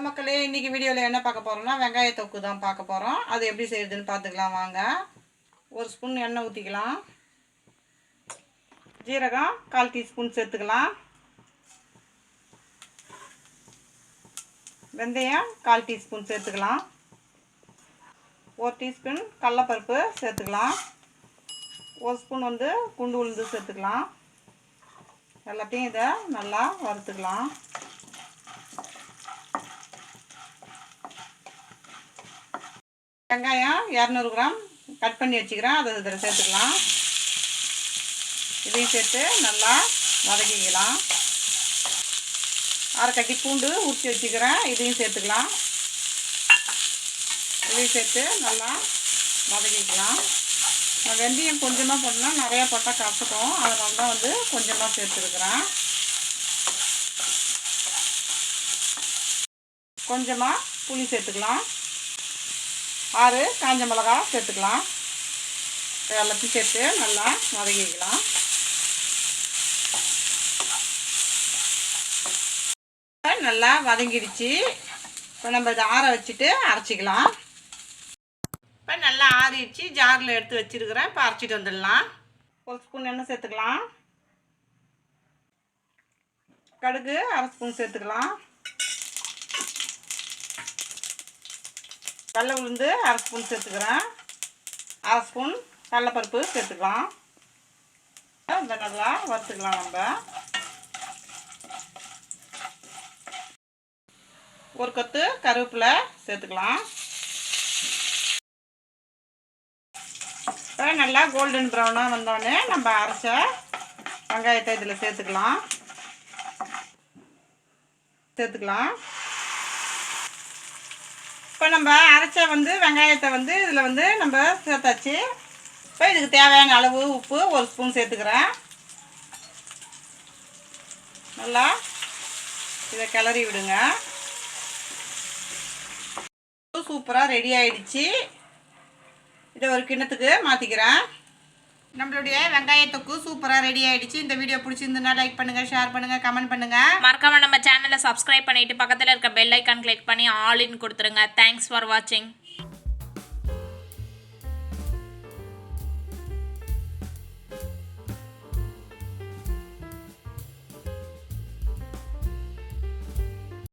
மக்களே, இன்றைக்கி வீடியோவில் என்ன பார்க்க போகிறோம்னா வெங்காய தொக்கு தான் பார்க்க போகிறோம். அது எப்படி செய்யுதுன்னு பார்த்துக்கலாம் வாங்க. ஒரு ஸ்பூன் எண்ணெய் ஊற்றிக்கலாம். ஜீரகம் 1/4 டீஸ்பூன் சேர்த்துக்கலாம். வெந்தயம் 1/4 டீஸ்பூன் சேர்த்துக்கலாம். 1 டீஸ்பூன் கடலைப்பருப்பு சேர்த்துக்கலாம். 1 ஸ்பூன் குண்டு உளுந்து சேர்த்துக்கலாம். எல்லாத்தையும் இதை நல்லா வறுத்துக்கலாம். வெங்காயம் 200 கிராம் கட் பண்ணி வச்சுக்கிறேன். அதை இதில் சேர்த்துக்கலாம். இதையும் சேர்த்து நல்லா வதக்கிக்கலாம். அரை கட்டி பூண்டு உரித்து வச்சுக்கிறேன். இதையும் சேர்த்துக்கலாம். இதையும் சேர்த்து நல்லா வதக்கிக்கலாம். வெந்தயம் கொஞ்சமாக போட்டோம்னா நிறையா போட்டால் கசக்கும். அதனால தான் கொஞ்சமாக சேர்த்துருக்குறேன். கொஞ்சமாக புளி சேர்த்துக்கலாம். 6 காஞ்ச மிளகா சேர்த்துக்கலாம். எல்லாத்தையும் சேர்த்து நல்லா வதக்கிக்கலாம். நல்லா வதங்கிடுச்சு. இப்போ நம்ம இதை ஆற வச்சுட்டு அரைச்சிக்கலாம். இப்போ நல்லா ஆறிடுச்சு. ஜாரில் எடுத்து வச்சுருக்கிறேன். இப்போ அரைச்சிட்டு வந்துடலாம். 1 ஸ்பூன் எண்ணெய் சேர்த்துக்கலாம். கடுகு 1/2 ஸ்பூன் சேர்த்துக்கலாம். கடலை உளுந்து 1/2 ஸ்பூன் சேர்த்துக்கிறேன். 1/2 ஸ்பூன் கடலைப்பருப்பு சேர்த்துக்கலாம். இதை நல்லா வறுத்துக்கலாம். நம்ம ஒரு கொத்து கருவேப்பிலை சேர்த்துக்கலாம். இப்போ நல்லா கோல்டன் ப்ரௌனாக வந்தோடனே நம்ம அரைச்ச வெங்காயத்தை இதில் சேர்த்துக்கலாம். இப்போ நம்ம அரைச்ச வெங்காயத்தை இதில் நம்ம சேர்த்தாச்சு. இப்போ இதுக்கு தேவையான அளவு உப்பு 1 ஸ்பூன் சேர்த்துக்கிறேன். நல்லா இதை கிளறி விடுங்க. சூப்பராக ரெடி ஆகிடுச்சு. இதை ஒரு கிண்ணத்துக்கு மாற்றிக்கிறேன். நம்மளுடைய வெங்காய தொக்கு சூப்பராக ரெடி ஆகிடுச்சு. இந்த வீடியோ பிடிச்சிருந்ததுன்னா லைக் பண்ணுங்கள், ஷேர் பண்ணுங்கள், கமெண்ட் பண்ணுங்கள். மறக்காம நம்ம சேனலை சப்ஸ்கிரைப் பண்ணிவிட்டு பக்கத்தில் இருக்க பெல் ஐக்கான் கிளிக் பண்ணி ஆல் இன் கொடுத்துருங்க. தேங்க்ஸ் ஃபார் வாட்சிங்.